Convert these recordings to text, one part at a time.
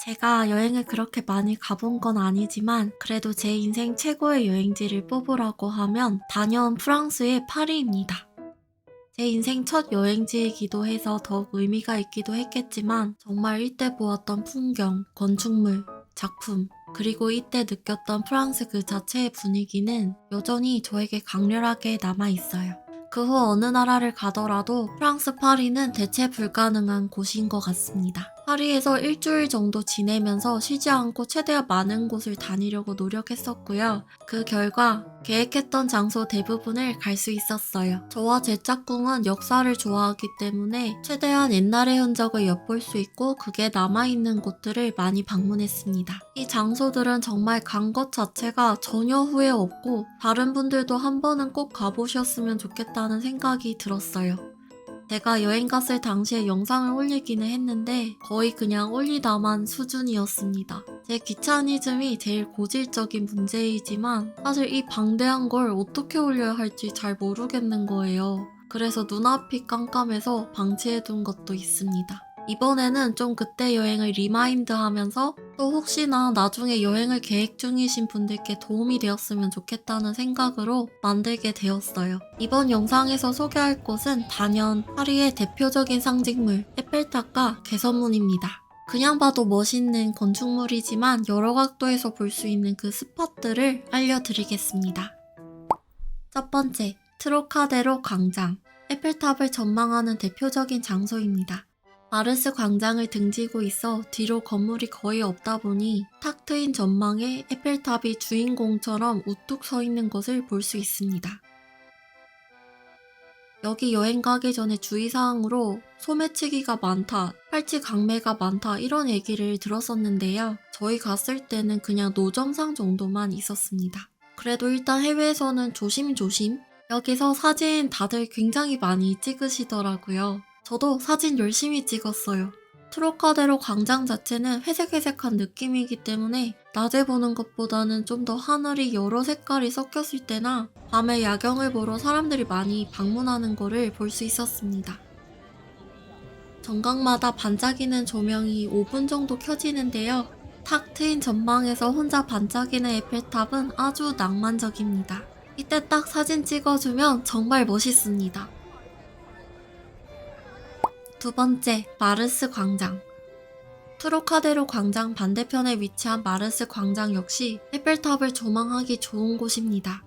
제가 여행을 그렇게 많이 가본 건 아니지만 그래도 제 인생 최고의 여행지를 뽑으라고 하면 다녀온 프랑스의 파리입니다. 제 인생 첫 여행지이기도 해서 더욱 의미가 있기도 했겠지만 정말 이때 보았던 풍경, 건축물, 작품, 그리고 이때 느꼈던 프랑스 그 자체의 분위기는 여전히 저에게 강렬하게 남아있어요. 그 후 어느 나라를 가더라도 프랑스 파리는 대체 불가능한 곳인 것 같습니다. 파리에서 일주일 정도 지내면서 쉬지 않고 최대한 많은 곳을 다니려고 노력했었고요. 그 결과 계획했던 장소 대부분을 갈 수 있었어요. 저와 제 짝꿍은 역사를 좋아하기 때문에 최대한 옛날의 흔적을 엿볼 수 있고 그게 남아있는 곳들을 많이 방문했습니다. 이 장소들은 정말 간 것 자체가 전혀 후회 없고 다른 분들도 한 번은 꼭 가보셨으면 좋겠다는 생각이 들었어요. 제가 여행 갔을 당시에 영상을 올리기는 했는데 거의 그냥 올리다만 수준이었습니다. 제 귀차니즘이 제일 고질적인 문제이지만 사실 이 방대한 걸 어떻게 올려야 할지 잘 모르겠는 거예요. 그래서 눈앞이 깜깜해서 방치해둔 것도 있습니다. 이번에는 좀 그때 여행을 리마인드하면서 또 혹시나 나중에 여행을 계획 중이신 분들께 도움이 되었으면 좋겠다는 생각으로 만들게 되었어요. 이번 영상에서 소개할 곳은 단연 파리의 대표적인 상징물 에펠탑과 개선문입니다. 그냥 봐도 멋있는 건축물이지만 여러 각도에서 볼 수 있는 그 스팟들을 알려드리겠습니다. 첫 번째, 트로카데로 광장. 에펠탑을 전망하는 대표적인 장소입니다. 마르스 광장을 등지고 있어 뒤로 건물이 거의 없다 보니 탁 트인 전망에 에펠탑이 주인공처럼 우뚝 서 있는 것을 볼 수 있습니다. 여기 여행 가기 전에 주의사항으로 소매치기가 많다, 팔찌 강매가 많다 이런 얘기를 들었었는데요. 저희 갔을 때는 그냥 노점상 정도만 있었습니다. 그래도 일단 해외에서는 조심조심. 여기서 사진 다들 굉장히 많이 찍으시더라고요. 저도 사진 열심히 찍었어요. 트로카데로 광장 자체는 회색회색한 느낌이기 때문에 낮에 보는 것보다는 좀 더 하늘이 여러 색깔이 섞였을 때나 밤에 야경을 보러 사람들이 많이 방문하는 거를 볼 수 있었습니다. 정각마다 반짝이는 조명이 5분 정도 켜지는데요. 탁 트인 전망에서 혼자 반짝이는 에펠탑은 아주 낭만적입니다. 이때 딱 사진 찍어주면 정말 멋있습니다. 두 번째, 마르스 광장. 트로카데로 광장 반대편에 위치한 마르스 광장 역시 에펠탑을 조망하기 좋은 곳입니다.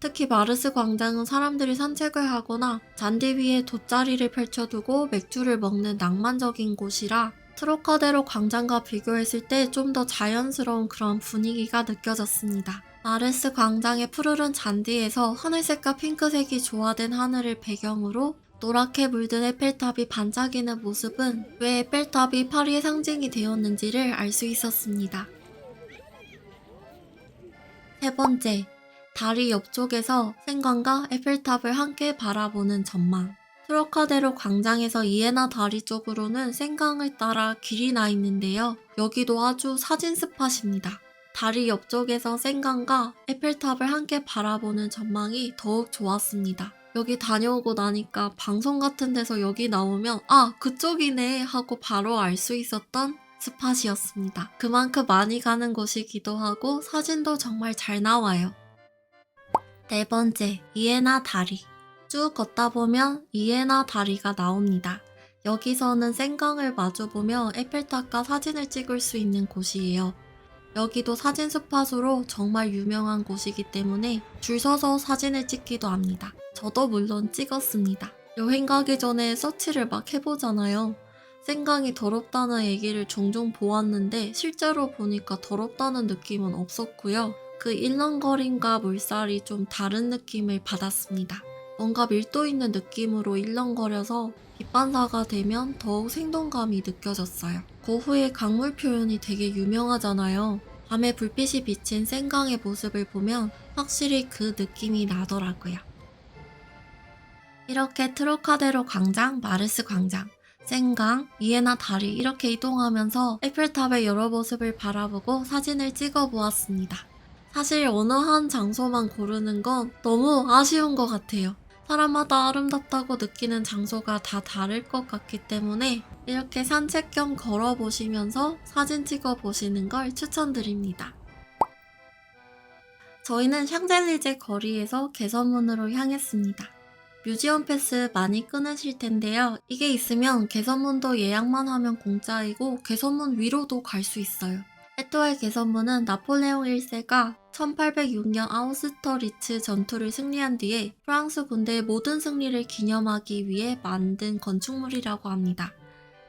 특히 마르스 광장은 사람들이 산책을 하거나 잔디 위에 돗자리를 펼쳐두고 맥주를 먹는 낭만적인 곳이라 트로카데로 광장과 비교했을 때 좀 더 자연스러운 그런 분위기가 느껴졌습니다. 마르스 광장의 푸르른 잔디에서 하늘색과 핑크색이 조화된 하늘을 배경으로 노랗게 물든 에펠탑이 반짝이는 모습은 왜 에펠탑이 파리의 상징이 되었는지를 알 수 있었습니다. 세 번째, 다리 옆쪽에서 생강과 에펠탑을 함께 바라보는 전망. 트로카데로 광장에서 이에나 다리 쪽으로는 생강을 따라 길이 나 있는데요. 여기도 아주 사진 스팟입니다. 다리 옆쪽에서 생강과 에펠탑을 함께 바라보는 전망이 더욱 좋았습니다. 여기 다녀오고 나니까 방송 같은 데서 여기 나오면 아, 그쪽이네 하고 바로 알 수 있었던 스팟이었습니다. 그만큼 많이 가는 곳이기도 하고 사진도 정말 잘 나와요. 네 번째, 이에나 다리. 쭉 걷다 보면 이에나 다리가 나옵니다. 여기서는 생강을 마주보며 에펠탑과 사진을 찍을 수 있는 곳이에요. 여기도 사진 스팟으로 정말 유명한 곳이기 때문에 줄 서서 사진을 찍기도 합니다. 저도 물론 찍었습니다. 여행 가기 전에 서치를 막 해보잖아요. 생강이 더럽다는 얘기를 종종 보았는데 실제로 보니까 더럽다는 느낌은 없었고요. 그 일렁거림과 물살이 좀 다른 느낌을 받았습니다. 뭔가 밀도 있는 느낌으로 일렁거려서 빛반사가 되면 더욱 생동감이 느껴졌어요. 그 후에 강물 표현이 되게 유명하잖아요. 밤에 불빛이 비친 생강의 모습을 보면 확실히 그 느낌이 나더라고요. 이렇게 트로카데로 광장, 마르스 광장, 생강, 이에나 다리 이렇게 이동하면서 에펠탑의 여러 모습을 바라보고 사진을 찍어 보았습니다. 사실 어느 한 장소만 고르는 건 너무 아쉬운 것 같아요. 사람마다 아름답다고 느끼는 장소가 다 다를 것 같기 때문에 이렇게 산책 겸 걸어보시면서 사진 찍어보시는 걸 추천드립니다. 저희는 샹젤리제 거리에서 개선문으로 향했습니다. 뮤지엄 패스 많이 끊으실 텐데요. 이게 있으면 개선문도 예약만 하면 공짜이고 개선문 위로도 갈 수 있어요. 에토알 개선문은 나폴레옹 1세가 1806년 아우스터리츠 전투를 승리한 뒤에 프랑스 군대의 모든 승리를 기념하기 위해 만든 건축물이라고 합니다.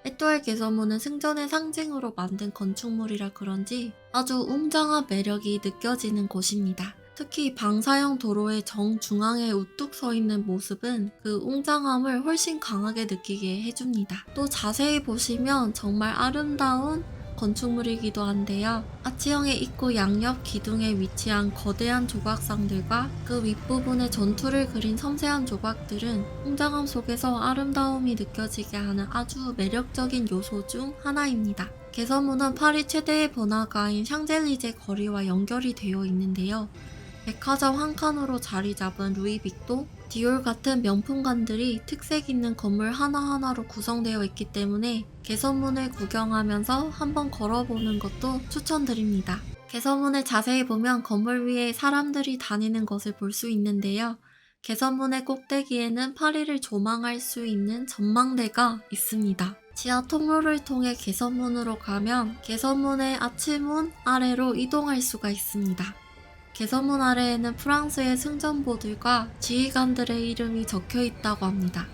에토알 개선문은 승전의 상징으로 만든 건축물이라 그런지 아주 웅장한 매력이 느껴지는 곳입니다. 특히 방사형 도로의 정중앙에 우뚝 서 있는 모습은 그 웅장함을 훨씬 강하게 느끼게 해줍니다. 또 자세히 보시면 정말 아름다운 건축물이기도 한데요. 아치형의 입구 양옆 기둥에 위치한 거대한 조각상들과 그 윗부분에 전투를 그린 섬세한 조각들은 웅장함 속에서 아름다움이 느껴지게 하는 아주 매력적인 요소 중 하나입니다. 개선문은 파리 최대의 번화가인 샹젤리제 거리와 연결이 되어 있는데요. 백화점 한 칸으로 자리 잡은 루이빅토, 디올 같은 명품관들이 특색 있는 건물 하나하나로 구성되어 있기 때문에 개선문을 구경하면서 한번 걸어보는 것도 추천드립니다. 개선문을 자세히 보면 건물 위에 사람들이 다니는 것을 볼 수 있는데요. 개선문의 꼭대기에는 파리를 조망할 수 있는 전망대가 있습니다. 지하 통로를 통해 개선문으로 가면 개선문의 아치문 아래로 이동할 수가 있습니다. 개선문 아래에는 프랑스의 승전보들과 지휘관들의 이름이 적혀 있다고 합니다.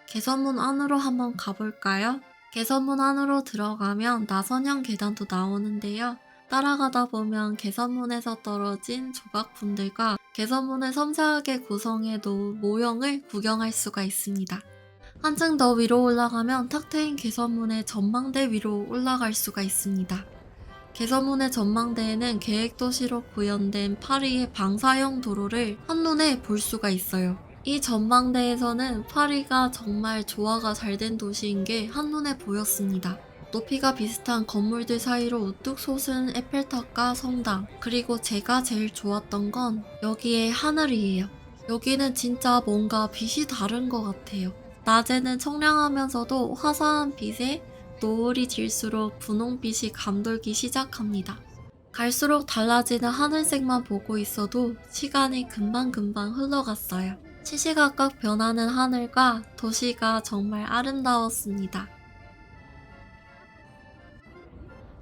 개선문 안으로 한번 가볼까요? 개선문 안으로 들어가면 나선형 계단도 나오는데요. 따라가다 보면 개선문에서 떨어진 조각품들과 개선문을 섬세하게 구성해 놓은 모형을 구경할 수가 있습니다. 한층 더 위로 올라가면 탁 트인 개선문의 전망대 위로 올라갈 수가 있습니다. 개선문의 전망대에는 계획도시로 구현된 파리의 방사형 도로를 한눈에 볼 수가 있어요. 이 전망대에서는 파리가 정말 조화가 잘 된 도시인 게 한눈에 보였습니다. 높이가 비슷한 건물들 사이로 우뚝 솟은 에펠탑과 성당, 그리고 제가 제일 좋았던 건 여기에 하늘이에요. 여기는 진짜 뭔가 빛이 다른 것 같아요. 낮에는 청량하면서도 화사한 빛에 노을이 질수록 분홍빛이 감돌기 시작합니다. 갈수록 달라지는 하늘색만 보고 있어도 시간이 금방금방 흘러갔어요. 시시각각 변하는 하늘과 도시가 정말 아름다웠습니다.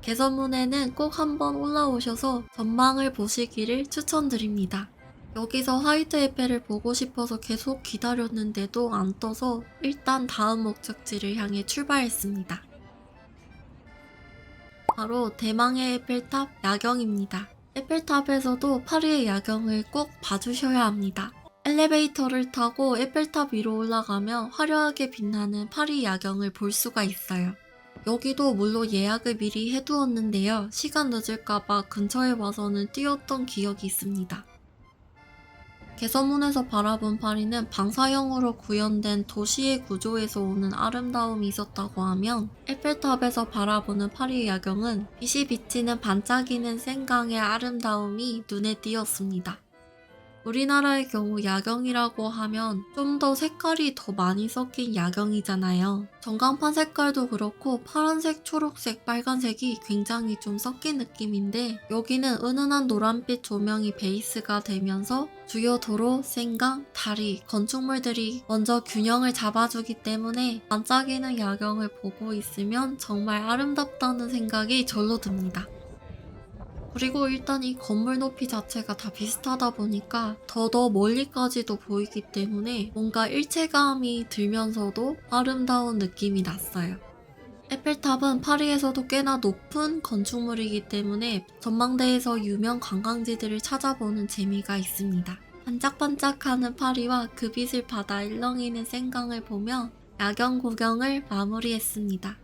개선문에는 꼭 한번 올라오셔서 전망을 보시기를 추천드립니다. 여기서 화이트 에펠을 보고 싶어서 계속 기다렸는데도 안 떠서 일단 다음 목적지를 향해 출발했습니다. 바로 대망의 에펠탑 야경입니다. 에펠탑에서도 파리의 야경을 꼭 봐주셔야 합니다. 엘리베이터를 타고 에펠탑 위로 올라가면 화려하게 빛나는 파리 야경을 볼 수가 있어요. 여기도 물론 예약을 미리 해두었는데요. 시간 늦을까봐 근처에 와서는 뛰었던 기억이 있습니다. 개선문에서 바라본 파리는 방사형으로 구현된 도시의 구조에서 오는 아름다움이 있었다고 하면 에펠탑에서 바라보는 파리의 야경은 빛이 비치는 반짝이는 생강의 아름다움이 눈에 띄었습니다. 우리나라의 경우 야경이라고 하면 좀 더 색깔이 더 많이 섞인 야경이잖아요. 전광판 색깔도 그렇고 파란색, 초록색, 빨간색이 굉장히 좀 섞인 느낌인데 여기는 은은한 노란빛 조명이 베이스가 되면서 주요 도로, 생강, 다리, 건축물들이 먼저 균형을 잡아주기 때문에 반짝이는 야경을 보고 있으면 정말 아름답다는 생각이 절로 듭니다. 그리고 일단 이 건물 높이 자체가 다 비슷하다 보니까 더 멀리까지도 보이기 때문에 뭔가 일체감이 들면서도 아름다운 느낌이 났어요. 에펠탑은 파리에서도 꽤나 높은 건축물이기 때문에 전망대에서 유명 관광지들을 찾아보는 재미가 있습니다. 반짝반짝하는 파리와 그 빛을 받아 일렁이는 생강을 보며 야경 구경을 마무리했습니다.